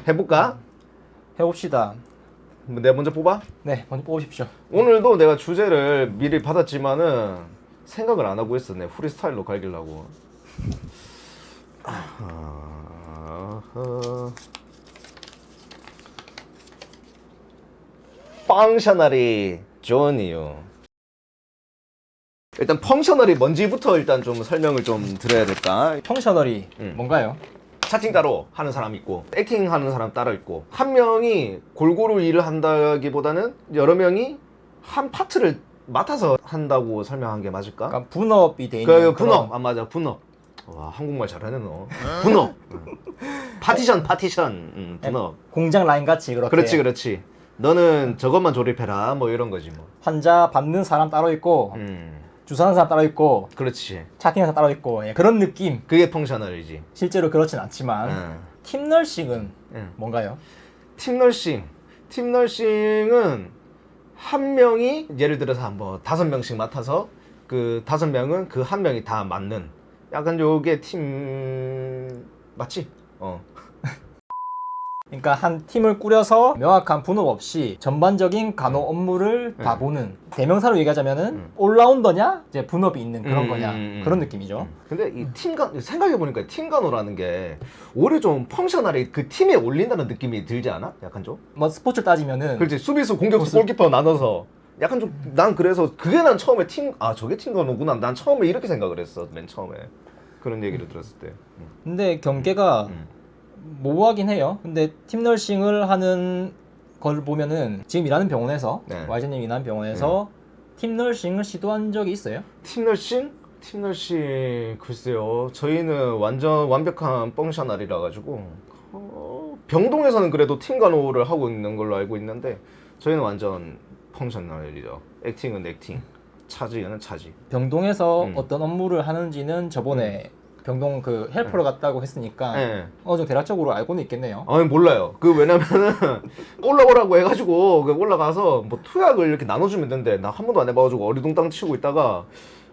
해볼까? 해봅시다. 내가 먼저 뽑아? 네, 먼저 뽑으십시오. 오늘도 내가 주제를 미리 받았지만은 생각을 안 하고 있어. 내 프리스타일로 갈기려고. 펑셔널이 좋은 이유. 일단 펑셔널이 뭔지부터 일단 좀 설명을 좀 드려야 될까? 펑셔널이 뭔가요? 차팅 따로 하는 사람 있고 액팅 하는 사람 따로 있고 한 명이 골고루 일을 한다기보다는 여러 명이 한 파트를 맡아서 한다고 설명한 게 맞을까? 그러니까 분업이 돼 그 있는 분업. 아 맞아, 분업. 와, 한국말 잘하네 너. 분업. 파티션 분업. 공장 라인 같이 그렇게. 그렇지. 너는 저것만 조립해라 뭐 이런 거지 뭐. 환자 받는 사람 따로 있고 주사하는 사람 따로 있고 그렇지. 차팅하는 사람 따로 있고, 예, 그런 느낌. 그게 펑셔널이지. 실제로 그렇진 않지만 팀 널싱은 뭔가요? 팀널싱은 한 명이 예를 들어서 한번 5명씩 맡아서 그 5명은 그 한 명이 다 맞는 약간 요게 팀 맞지? 그러니까 한 팀을 꾸려서 명확한 분업 없이 전반적인 간호 업무를 다 보는, 대명사로 얘기하자면은 올라운더냐 이제 분업이 있는 그런 거냐 그런 느낌이죠. 근데 이 팀간 생각해보니까 팀간호라는 게 오히려 좀 펑셔널이 그 팀에 올린다는 느낌이 들지 않아? 약간 좀? 뭐 스포츠 따지면은 그렇지. 수비수, 공격수, 골키퍼 나눠서 약간 좀 난 그래서 그게 난 처음에 저게 팀간호구나. 난 처음에 이렇게 생각을 했어. 맨 처음에 그런 얘기를 들었을 때. 근데 경계가 모호하긴 해요. 근데 팀 널싱을 하는 걸 보면은 지금 일하는 병원에서 YG님 일하는 병원에서 팀 널싱을 시도한 적이 있어요? 팀널싱 글쎄요. 저희는 완전 완벽한 펑셔널이라 가지고 병동에서는 그래도 팀 간호를 하고 있는 걸로 알고 있는데 저희는 완전 펑셔널이죠. 액팅은 액팅, 차지는 차지. 병동에서 어떤 업무를 하는지는 저번에 병동 그 헬퍼로 갔다고 했으니까 어느 정도 대략적으로 알고는 있겠네요. 아니 몰라요. 왜냐면은 올라오라고 해가지고 올라가서 뭐 투약을 이렇게 나눠주면 되는데 나 한 번도 안 해봐가지고 어리둥땅 치고 있다가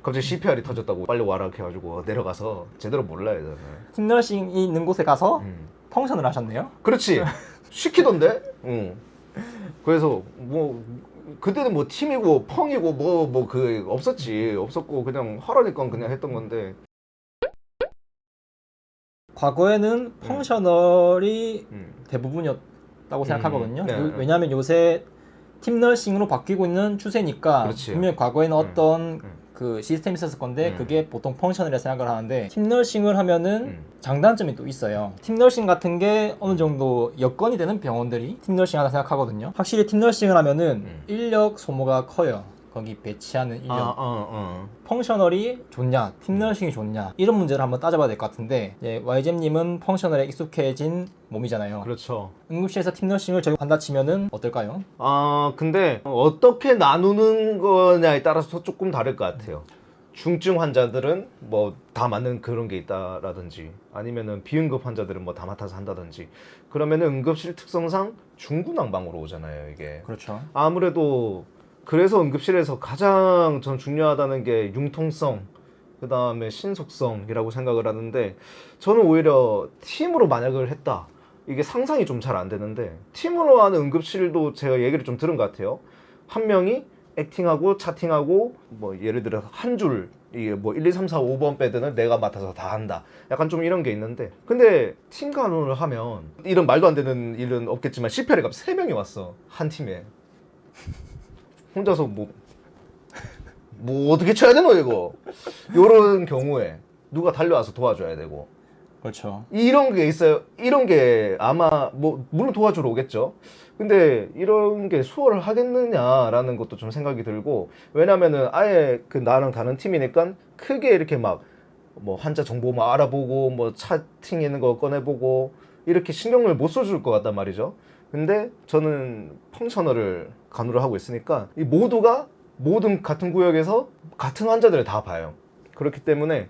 갑자기 CPR이 터졌다고 빨리 와라 이렇게 해가지고 내려가서 제대로 몰라요 저는. 팀 널싱이 있는 곳에 가서 펑션을 하셨네요? 그렇지. 시키던데. 그래서 뭐 그때는 뭐 팀이고 펑이고 뭐 그 없었고 그냥 하라니까 그냥 했던 건데. 과거에는 펑셔널이 대부분이었다고 생각하거든요. 왜냐하면 요새 팀 널싱으로 바뀌고 있는 추세니까. 그렇지. 분명히 과거에는 어떤 그 시스템이 있었을 건데 그게 보통 펑셔널이라 생각을 하는데, 팀 널싱을 하면은 장단점이 또 있어요. 팀 널싱 같은 게 어느 정도 여건이 되는 병원들이 팀 널싱 하다 생각하거든요. 확실히 팀 널싱을 하면은 인력 소모가 커요. 거기 배치하는 인력. 펑셔널이 좋냐, 팀 널싱이 좋냐, 이런 문제를 한번 따져봐야 될 것 같은데, YG님은 펑셔널에 익숙해진 몸이잖아요. 그렇죠. 응급실에서 팀 널싱을 적용한다 치면은 어떨까요? 근데 어떻게 나누는 거냐에 따라서 조금 다를 것 같아요. 중증 환자들은 뭐 다 맞는 그런 게 있다라든지 아니면은 비응급 환자들은 뭐 다 맡아서 한다든지, 그러면은 응급실 특성상 중구난방으로 오잖아요, 이게. 그렇죠. 아무래도 그래서 응급실에서 가장 전 중요하다는 게 융통성, 그 다음에 신속성이라고 생각을 하는데, 저는 오히려 팀으로 만약을 했다, 이게 상상이 좀 잘 안 되는데, 팀으로 하는 응급실도 제가 얘기를 좀 들은 것 같아요. 한 명이 액팅하고 차팅하고 뭐 예를 들어 한 줄, 이게 뭐 1, 2, 3, 4, 5번 배드는 내가 맡아서 다 한다, 약간 좀 이런 게 있는데, 근데 팀 간호를 하면 이런 말도 안 되는 일은 없겠지만 CPR에 갑자기 3명이 왔어, 한 팀에. 혼자서 뭐 어떻게 쳐야 되노 이거. 요런 경우에 누가 달려와서 도와줘야 되고. 그렇죠. 이런 게 있어요. 이런 게 아마 뭐 물론 도와주러 오겠죠. 근데 이런 게 수월을 하겠느냐라는 것도 좀 생각이 들고, 왜냐면은 아예 그 나랑 다른 팀이니까 크게 이렇게 막 뭐 환자 정보 막 알아보고 뭐 차팅 있는 거 꺼내보고 이렇게 신경을 못 써줄 것 같단 말이죠. 근데 저는 펑셔널을 간호를 하고 있으니까 이 모두가 모든 같은 구역에서 같은 환자들을 다 봐요. 그렇기 때문에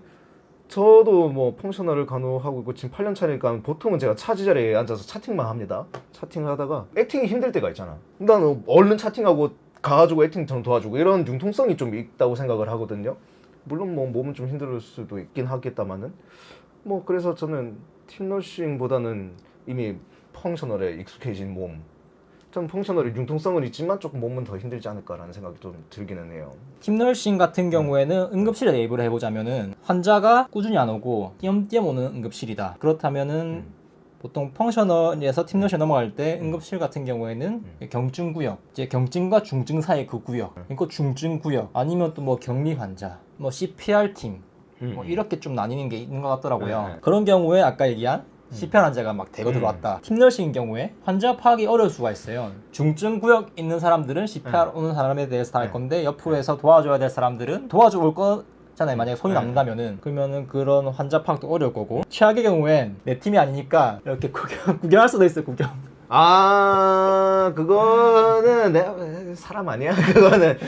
저도 뭐 펑셔널을 간호하고 있고 지금 8년 차니까 보통은 제가 차지 자리에 앉아서 차팅만 합니다. 차팅을 하다가 액팅이 힘들 때가 있잖아. 나는 얼른 차팅하고 가가지고 액팅 좀 도와주고 이런 융통성이 좀 있다고 생각을 하거든요. 물론 뭐 몸은 좀 힘들 수도 있긴 하겠다마는 뭐 그래서 저는 팀 너싱보다는 이미 펑셔널에 익숙해진 몸. 좀 펑셔널의 융통성은 있지만 조금 몸은 더 힘들지 않을까라는 생각이 좀 들기는 해요. 팀널싱 같은 경우에는 응급실에 대입을 해보자면은 환자가 꾸준히 안 오고 띄엄띄엄 오는 응급실이다. 그렇다면은 보통 펑셔널에서 팀널싱 넘어갈 때 응급실 같은 경우에는 경증구역, 이제 경증과 중증 사이 그 구역, 그리고 중증구역, 아니면 또 뭐 격리 환자, 뭐 CPR 팀, 뭐 이렇게 좀 나뉘는 게 있는 것 같더라고요. 그런 경우에 아까 얘기한 CPR 환자가 막 대거 들어왔다. 팀널싱인 경우에 환자 파악이 어려울 수가 있어요. 중증 구역 있는 사람들은 CPR 오는 사람에 대해서 다 할 건데 옆에서 도와줘야 될 사람들은 도와줘 올 거잖아요. 만약에 손이 남는다면은 그러면은 그런 환자 파악도 어려울 거고 최악의 경우엔 내 팀이 아니니까 이렇게 구경할 수도 있어요. 구경. 아, 그거는 내가 사람 아니야? 그거는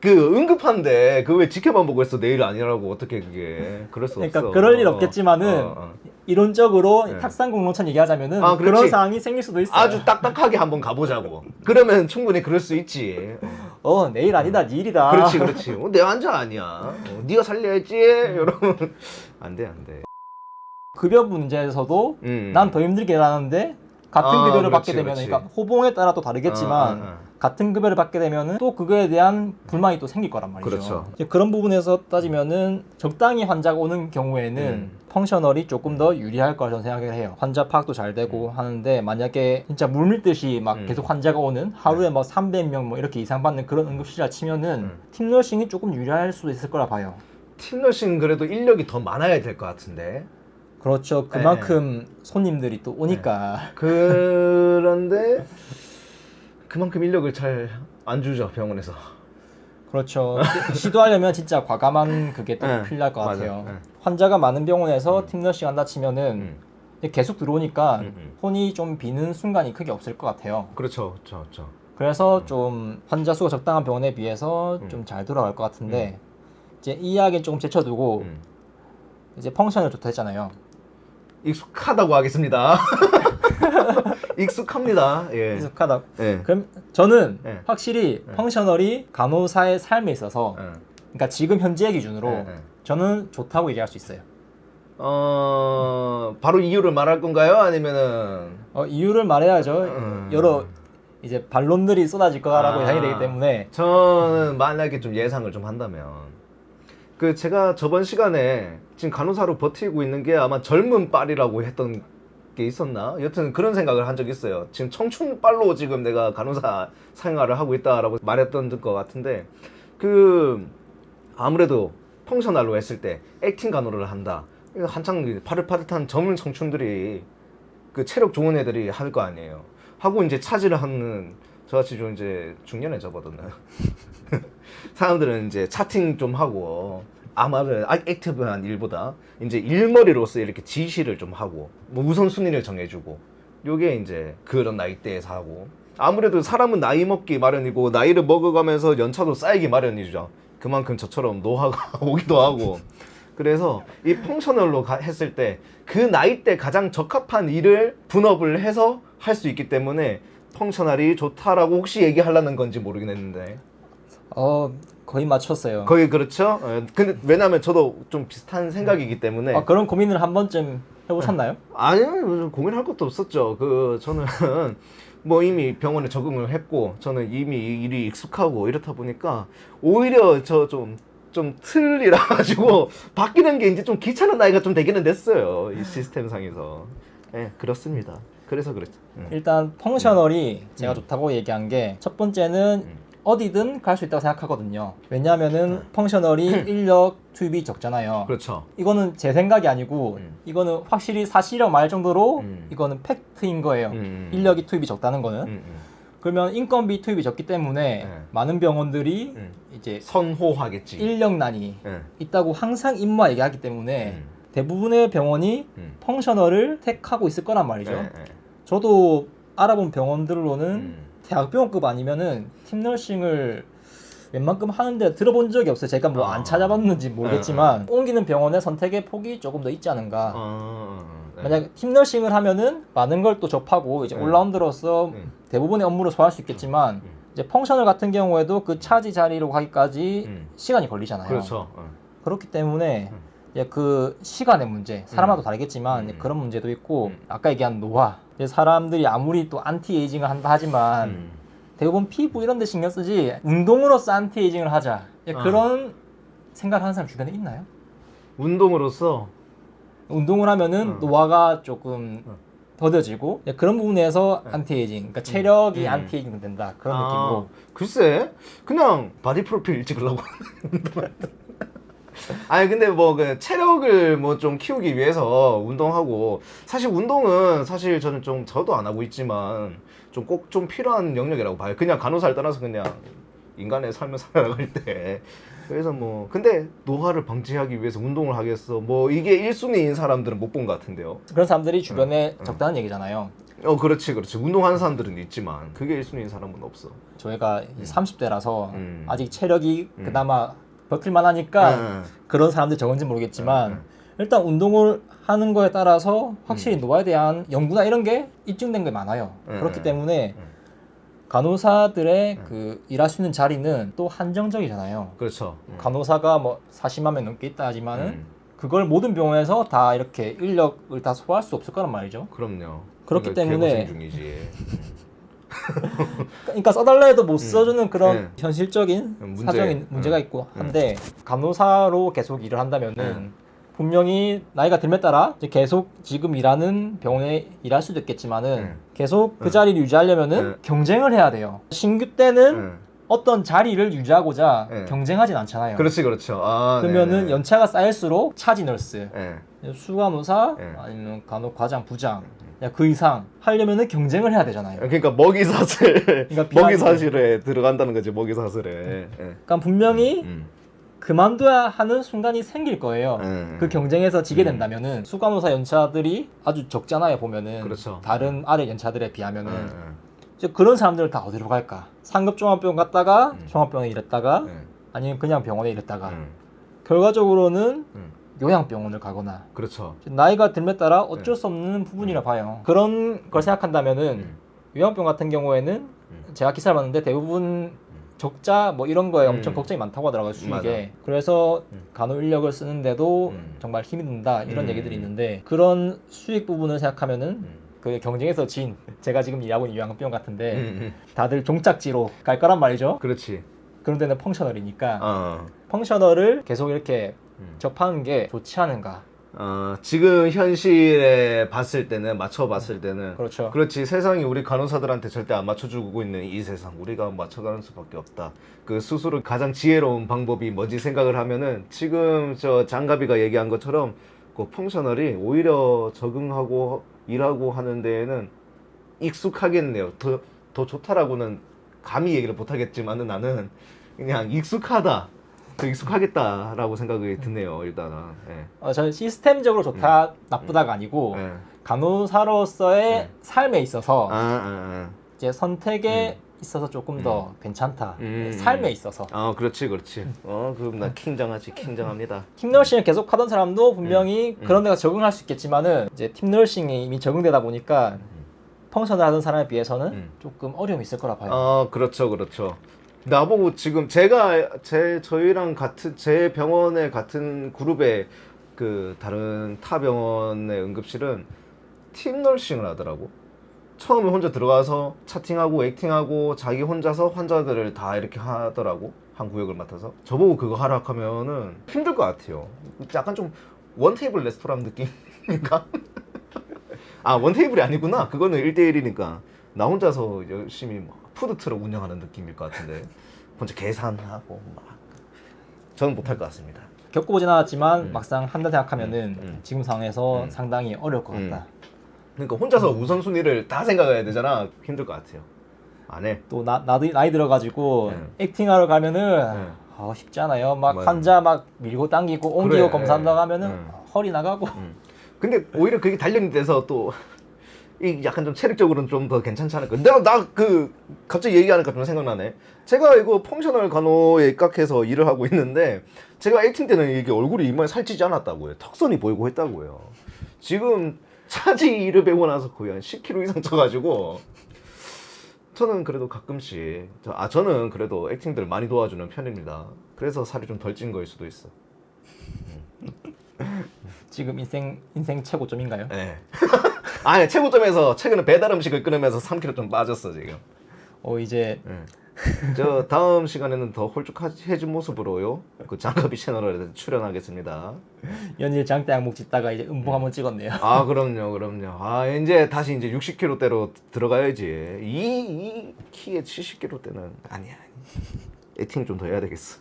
그 응급한데 그 왜 지켜만 보고 있어? 내일 아니라고 어떻게 그게 그럴 수 그러니까 없어. 그럴 일 없겠지만은 이론적으로 탁상 공론천 얘기하자면은 아, 그렇지. 그런 상황이 생길 수도 있어요. 아주 딱딱하게 한번 가보자고. 그러면 충분히 그럴 수 있지. 내일 아니다, 네 일이다. 그렇지, 그렇지. 내 환자 아니야. 네가 살려야지. 이러면 안 돼, 안 돼. 급여 문제에서도 난 더 힘들게 일하는데 같은 급여를 받게 되면, 그렇지. 그러니까 호봉에 따라 또 다르겠지만 같은 급여를 받게 되면은 또 그거에 대한 불만이 또 생길 거란 말이죠. 그렇죠. 이제 그런 부분에서 따지면은 적당히 환자가 오는 경우에는 펑셔널이 조금 더 유리할 거라 저는 생각을 해요. 환자 파악도 잘 되고 하는데 만약에 진짜 물밀듯이 막 계속 환자가 오는 하루에 막 300명 뭐 이렇게 이상 받는 그런 응급실이라 치면은 팀너싱이 조금 유리할 수도 있을 거라 봐요. 팀너싱 그래도 인력이 더 많아야 될 것 같은데. 그렇죠. 그만큼 손님들이 또 오니까. 그런데 그만큼 인력을 잘 안 주죠, 병원에서. 그렇죠. 시도하려면 진짜 과감한 그게 또 필요할 것 맞아. 같아요. 환자가 많은 병원에서 팀너싱 한다 치면은 계속 들어오니까 손이 좀 비는 순간이 크게 없을 것 같아요. 그렇죠, 그렇죠. 그래서 좀 환자 수가 적당한 병원에 비해서 좀 잘 돌아갈 것 같은데 이제 이 이야기는 조금 제쳐두고 이제 펑션을 좋다 했잖아요. 익숙하다고 하겠습니다. 익숙합니다. 예. 익숙하다. 예. 그럼 저는 예. 확실히 펑셔널이 간호사의 삶에 있어서 예. 그러니까 지금 현재 기준으로 예. 저는 좋다고 얘기할 수 있어요. 바로 이유를 말할 건가요? 아니면은 이유를 말해야죠. 여러 이제 반론들이 쏟아질 거라고 예상이 되기 때문에 저는 만약에 좀 예상을 좀 한다면 그 제가 저번 시간에 지금 간호사로 버티고 있는 게 아마 젊은 빨이라고 했던 게 있었나? 여튼 그런 생각을 한 적이 있어요. 지금 청춘 빨로 지금 내가 간호사 생활을 하고 있다라고 말했던 것 같은데 그 아무래도 펑셔널로 했을 때 액팅 간호를 한다. 이거 한창 파릇파릇한 젊은 청춘들이 그 체력 좋은 애들이 할 거 아니에요. 하고 이제 차지를 하는 저같이 좀 이제 중년에 접어드는 사람들은 이제 차팅 좀 하고 아마를 액티브한 일보다 이제 일머리로서 이렇게 지시를 좀 하고 뭐 우선순위를 정해주고 요게 이제 그런 나이대에서 하고 아무래도 사람은 나이 먹기 마련이고 나이를 먹어가면서 연차도 쌓이기 마련이죠. 그만큼 저처럼 노화가 오기도 하고 그래서 이 펑셔널로 했을 때 그 나이대 가장 적합한 일을 분업을 해서 할 수 있기 때문에 펑셔널이 좋다라고 혹시 얘기하려는 건지 모르겠는데 거의 맞췄어요. 거의 그렇죠. 근데 왜냐면 저도 좀 비슷한 생각이기 때문에 그런 고민을 한 번쯤 해보셨나요? 아니요 고민할 것도 없었죠. 저는 뭐 이미 병원에 적응을 했고 저는 이미 이 일이 익숙하고 이렇다 보니까 오히려 저 좀 틀이라 가지고 바뀌는 게 이제 좀 귀찮은 나이가 좀 되기는 됐어요. 이 시스템 상에서. 네, 그렇습니다. 그래서 그랬죠. 일단 펑셔널이 제가 좋다고 얘기한 게 첫 번째는 어디든 갈 수 있다고 생각하거든요. 왜냐하면은 펑셔널이 인력 투입이 적잖아요. 그렇죠. 이거는 제 생각이 아니고 이거는 확실히 사실이라고 말 정도로 이거는 팩트인 거예요. 인력이 투입이 적다는 거는. 그러면 인건비 투입이 적기 때문에 많은 병원들이 이제 선호하겠지. 인력난이 있다고 항상 임무와 얘기하기 때문에 대부분의 병원이 펑셔널을 택하고 있을 거란 말이죠. 저도 알아본 병원들로는 대학병원급 아니면은 팀너싱을 웬만큼 하는데 들어본 적이 없어요. 제가 뭐 안 찾아봤는지 모르겠지만 옮기는 병원의 선택의 폭이 조금 더 있지 않은가. 만약 팀너싱을 하면은 많은 걸 또 접하고 이제 올라운드로서 대부분의 업무를 소화할 수 있겠지만 이제 펑셔널 같은 경우에도 그 차지 자리로 가기까지 시간이 걸리잖아요. 그렇죠. 그렇기 때문에 이제 그 시간의 문제, 사람마다 다르겠지만 이제 그런 문제도 있고 아까 얘기한 노화. 이제 사람들이 아무리 또 안티에이징을 한다 하지만 대부분 피부 이런 데 신경 쓰지 운동으로서 안티에이징을 하자. 이제 그런 생각을 하는 사람 주변에 있나요? 운동으로서 운동을 하면은 노화가 조금 더뎌지고 그런 부분에서 안티에이징, 그러니까 체력이 안티에이징 된다 그런 느낌으로. 글쎄, 그냥 바디 프로필 찍으려고. 아니 근데 뭐 그 체력을 뭐 좀 키우기 위해서 운동하고, 사실 운동은 사실 저는 좀 저도 안 하고 있지만 좀 꼭 좀 필요한 영역이라고 봐요. 그냥 간호사를 떠나서 그냥 인간의 삶을 살아갈 때. 그래서 뭐 근데 노화를 방지하기 위해서 운동을 하겠어, 뭐 이게 1순위인 사람들은 못 본 것 같은데요. 그런 사람들이 주변에 적다는 얘기잖아요. 그렇지. 운동하는 사람들은 있지만 그게 1순위인 사람은 없어. 저희가 30대라서 아직 체력이 그나마 버틸만 하니까 음. 그런 사람들이 적은지 모르겠지만 일단 운동을 하는 거에 따라서 확실히 노화에 대한 연구나 이런 게 입증된 게 많아요. 그렇기 때문에 간호사들의 그 일할 수 있는 자리는 또 한정적이잖아요. 그렇죠. 간호사가 뭐 40만 명 넘게 있다 하지만은 그걸 모든 병원에서 다 이렇게 인력을 다 소화할 수 없을 거란 말이죠. 그럼요. 그렇기 그러니까 때문에 개고생 중이지. 그러니까 써달라 해도 못 써주는 그런 네. 현실적인 사정인 문제가 있고 한데 간호사로 계속 일을 한다면은 분명히 나이가 들에 따라 이제 계속 지금 일하는 병원에 일할 수도 있겠지만은 계속 그 자리를 유지하려면은 경쟁을 해야 돼요. 신규 때는 어떤 자리를 유지하고자 경쟁하진 않잖아요. 그렇죠. 그러면은 네네. 연차가 쌓일수록 차지 널스, 네. 수간호사 아니면 간호과장, 부장 그 이상 하려면은 경쟁을 해야 되잖아요. 그러니까 먹이사슬, 그러니까 먹이사슬에 들어간다는 거지. 먹이사슬에. 그러니까 분명히 그만둬야 하는 순간이 생길 거예요. 그 경쟁에서 지게 된다면은 수간호사 연차들이 아주 적잖아요. 보면은 그렇죠. 다른 아래 연차들에 비하면은 이제 그런 사람들은 다 어디로 갈까? 상급 종합병원 갔다가 종합병원에 일했다가 아니면 그냥 병원에 일했다가 결과적으로는 요양병원을 가거나. 그렇죠. 나이가 들에 따라 어쩔 수 없는 부분이라 봐요. 그런 걸 생각한다면은 요양병 같은 경우에는 제가 기사를 봤는데 대부분 적자 뭐 이런 거에 엄청 걱정이 많다고 하더라고요, 수익에. 맞아. 그래서 간호 인력을 쓰는데도 정말 힘이 든다 이런 얘기들이 있는데 그런 수익 부분을 생각하면은 그 경쟁에서 진 제가 지금 일하고 있는 요양병 같은데 다들 종착지로 갈 거란 말이죠. 그렇지. 그런 데는 펑셔널이니까 펑셔널을 계속 이렇게 접하는 게 좋지 않은가. 지금 현실에 봤을 때는, 맞춰봤을 때는. 그렇죠. 그렇지. 세상이 우리 간호사들한테 절대 안 맞춰주고 있는 이 세상. 우리가 맞춰가는 수밖에 없다. 그 스스로 가장 지혜로운 방법이 뭐지 생각을 하면은 지금 저 장가비가 얘기한 것처럼 그 펑셔널이 오히려 적응하고 일하고 하는 데에는 익숙하겠네요. 더 좋다라고는 감히 얘기를 못하겠지만은 나는 그냥 익숙하다. 더 익숙하겠다라고 생각이 드네요. 일단은. 저는 시스템적으로 좋다 나쁘다가 아니고 간호사로서의 삶에 있어서 이제 선택에 있어서 조금 더 괜찮다. 삶에 있어서. 그렇지. 그럼 나 킹정하지. 킹정합니다. 팀너싱을 계속 하던 사람도 분명히 그런 데가 적응할 수 있겠지만은 이제 팀너싱이 이미 적응되다 보니까 펑션을 하던 사람에 비해서는 조금 어려움이 있을 거라 봐요. 그렇죠. 나보고 지금 저희랑 같은 제 병원의 같은 그룹의 그 다른 타 병원의 응급실은 팀 널싱을 하더라고. 처음에 혼자 들어가서 차팅하고 액팅하고 자기 혼자서 환자들을 다 이렇게 하더라고. 한 구역을 맡아서. 저보고 그거 하라 하면은 힘들 것 같아요. 약간 좀 원테이블 레스토랑 느낌인가? 원테이블이 아니구나. 그거는 1대1이니까 나 혼자서 열심히 푸드트럭 운영하는 느낌일 것 같은데 혼자 계산하고 막 저는 못할 것 같습니다. 겪어보진 않았지만 막상 한다 생각하면은 지금 상황에서 상당히 어려울 것 같다. 그러니까 혼자서 우선순위를 다 생각해야 되잖아. 힘들 것 같아요. 안 해. 또 나도 나이 들어가지고 액팅하러 가면은 쉽지 않아요. 막 맞아. 환자 막 밀고 당기고 옮기고 그래. 검사한다고 하면은 허리 나가고. 근데 오히려 그게 단련이 돼서 또 이 약간 좀 체력적으로는 좀 더 괜찮지 않을까. 나 갑자기 얘기하니까 좀 생각나네. 제가 이거 펑셔널 간호에 입각해서 일을 하고 있는데 제가 액팅 때는 이게 얼굴이 이마에 살찌지 않았다고요. 턱선이 보이고 했다고요. 지금 차지 일을 배우고 나서 거의 한 10kg 이상 쪄가지고 저는 그래도 가끔씩 저는 그래도 액팅들 많이 도와주는 편입니다. 그래서 살이 좀 덜 찐 거일 수도 있어. 지금 인생 최고점인가요? 네. 아니 최고점에서 최근에 배달 음식을 끊으면서 3kg 좀 빠졌어 지금. 이제 네. 저 다음 시간에는 더 홀쭉해진 모습으로요. 그 장갑이 채널에 출연하겠습니다. 연일 장대 항목 짓다가 이제 음봉 한번 찍었네요. 아 그럼요. 아 이제 다시 이제 60kg대로 들어가야지. 이 키에 70kg대는 아니야. 에이팅 좀 더 해야 되겠어.